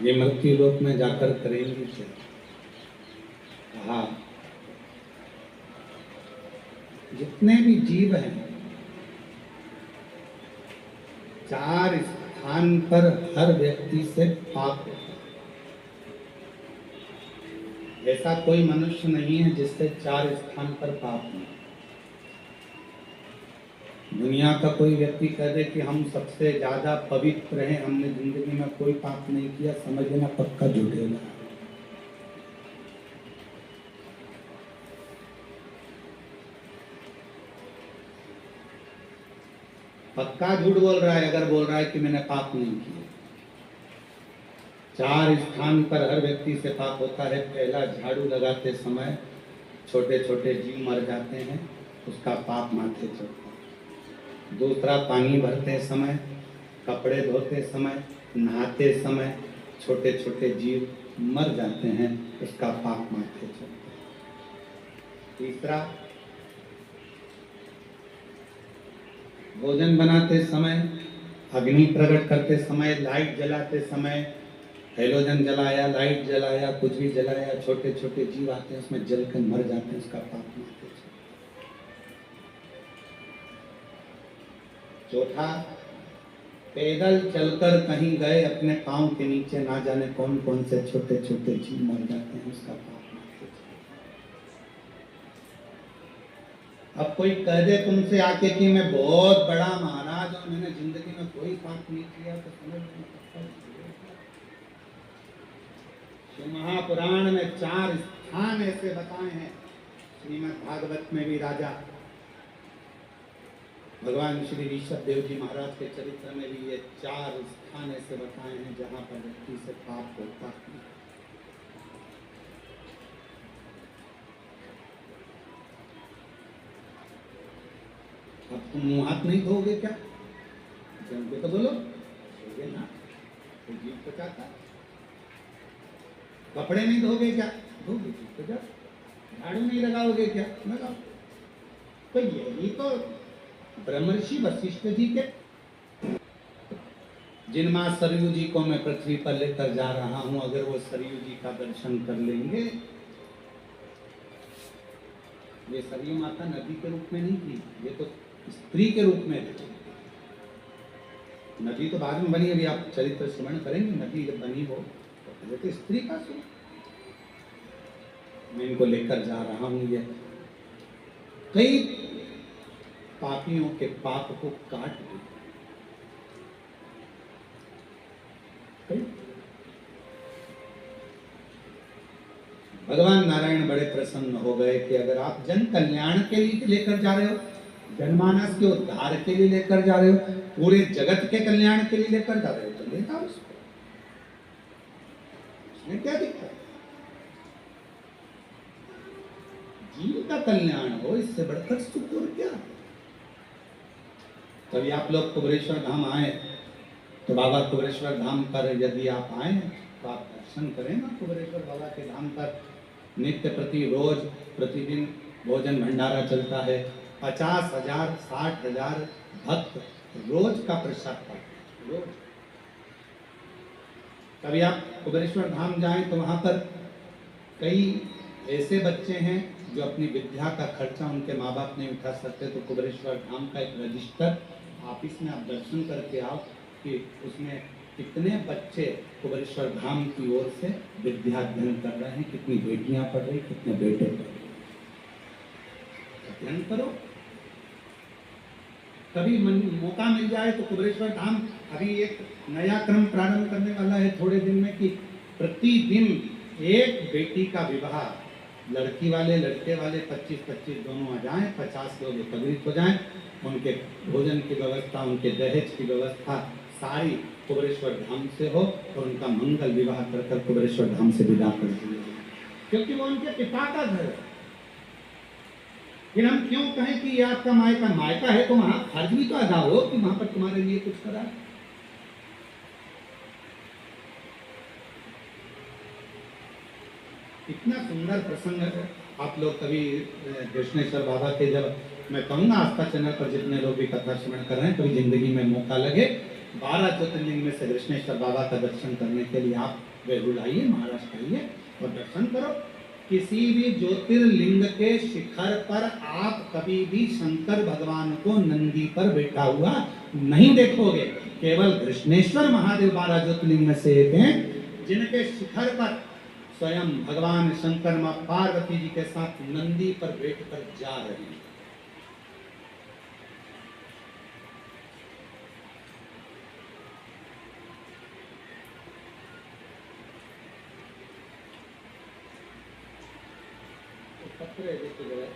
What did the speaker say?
ये मृत्यु लोक में जाकर करेंगे क्या? कहा जितने भी जीव हैं, 4 स्थान पर हर व्यक्ति से पाप होता है। ऐसा कोई मनुष्य नहीं है जिससे 4 स्थान पर पाप नहीं। दुनिया का कोई व्यक्ति कह दे कि हम सबसे ज्यादा पवित्र हैं, हमने जिंदगी में कोई पाप नहीं किया, समझ लेना पक्का झूठेगा। पक्का झूठ बोल रहा है अगर बोल रहा है कि मैंने पाप नहीं किया। 4 स्थान पर हर व्यक्ति से पाप होता है। पहला, झाड़ू लगाते समय छोटे छोटे जीव मर जाते हैं, उसका पाप माथे चढ़ता है। दूसरा, पानी भरते समय, कपड़े धोते समय, नहाते समय छोटे छोटे जीव मर जाते हैं, उसका पाप माथे चढ़ता है। तीसरा, भोजन बनाते समय, अग्नि प्रकट करते समय, लाइट जलाते समय, हेलोजन जलाया, लाइट जलाया, कुछ भी जलाया, छोटे छोटे जीव आते हैं उसमें जलकर मर जाते हैं, उसका पाप माथे चढ़ता है। चौथा, पैदल चलकर कहीं गए, अपने पांव के नीचे ना जाने कौन कौन से छोटे छोटे जीव मर जाते हैं, उसका पाप माथे चढ़ता है। अब कोई कह दे तुमसे आके कि मैं बहुत बड़ा महाराज हूं, मैंने जिंदगी में कोई पाप नहीं किया, तो समझ शिव महापुराण में 4 स्थान ऐसे बताए हैं। श्रीमद् भागवत में भी राजा भगवान श्री ऋषभ देव जी महाराज के चरित्र में भी ये 4 स्थान ऐसे बताए हैं जहां पर व्यक्ति से पाप होता है। अब तुम मुंह हाथ नहीं धोगे क्या? तो बोलो धोगे ना, तो जीव तो चाहता। कपड़े नहीं धोगे क्या? धोगे तो जा। झाड़ू नहीं लगाओगे क्या? लगाओ। तो यही तो ब्रह्मर्षि वशिष्ठ जी के, जिन मां सरयू जी को मैं पृथ्वी पर लेकर जा रहा हूं, अगर वो सरयू जी का दर्शन कर लेंगे, ये सरयू माता नदी के रूप में नहीं थी, ये तो स्त्री के रूप में थी। नदी तो बाद में बनी, अभी आप चरित्र स्मरण करेंगे, नदी जब बनी हो तो पहले तो स्त्री का स्वरूप। मैं इनको लेकर जा रहा हूं, ये कई पापियों के पाप को काट दे। भगवान नारायण बड़े प्रसन्न हो गए कि अगर आप जन कल्याण के लिए लेकर जा रहे हो, जनमानस के उद्धार के लिए लेकर जा रहे हो, पूरे जगत के कल्याण के लिए लेकर जा रहे हो, तो ले जाओ उसको, उसमें क्या दिक्कत? जीव का कल्याण हो, इससे बढ़कर सुख और क्या? कभी आप लोग कुबेरेश्वर धाम आए तो बाबा कुबेरेश्वर धाम पर यदि आप आए तो आप दर्शन करें ना कुबेरेश्वर बाबा के धाम पर। नित्य प्रति रोज प्रतिदिन भोजन भंडारा चलता है। 50,000 60,000 भक्त रोज का प्रसाद पाते रोज। कभी आप कुबेरेश्वर धाम जाएं तो वहां पर कई ऐसे बच्चे हैं जो अपनी विद्या का खर्चा उनके माँ बाप नहीं उठा सकते, तो कुबेरेश्वर धाम का एक रजिस्टर आप इसमें आप दर्शन करके आओ कि उसमें कितने बच्चे कुबेरेश्वर धाम की ओर से विद्या अध्ययन कर रहे हैं, कितनी बेटियां पढ़ रही, कितने बेटे पढ़ रहे। अध्ययन करो। कभी मौका मिल जाए तो कुबेरेश्वर धाम अभी एक नया क्रम प्रारंभ करने वाला है थोड़े दिन में, कि प्रतिदिन एक बेटी का विवाह, लड़की वाले लड़के वाले 25-25 दोनों आ जाएं, 50 लोग एकत्रित हो जाएं, उनके भोजन की व्यवस्था, उनके दहेज की व्यवस्था सारी कुबेरेश्वर धाम से हो और उनका मंगल विवाह कर कुबेरेश्वर धाम से विदा कर दिया, क्योंकि वो उनके पिता का घर है। फिर हम क्यों कहें कि ये आपका मायका है, तो वहां फर्ज भी तो अदा हो कि वहां पर तुम्हारे लिए कुछ करा। इतना सुंदर प्रसंग है। आप लोग कभी कृष्णेश्वर बाबा के, जब मैं कहूँगा आस्था चैनल पर जितने लोग भी कथा श्रवण कर रहे हैं, कभी जिंदगी में मौका लगे 12 ज्योतिर्लिंग में से कृष्णेश्वर बाबा का दर्शन करने के लिए आप बेहुल आइए, महाराष्ट्र आइए और दर्शन करो। किसी भी ज्योतिर्लिंग के शिखर पर आप कभी भी शंकर भगवान को नंदी पर बैठा हुआ नहीं देखोगे। केवल कृष्णेश्वर महादेव 12 ज्योतिर्लिंग में से एक हैं जिनके शिखर पर स्वयं भगवान शंकर मां पार्वती जी के साथ नंदी पर बैठकर जा रहे हैं। पत्र देखे गए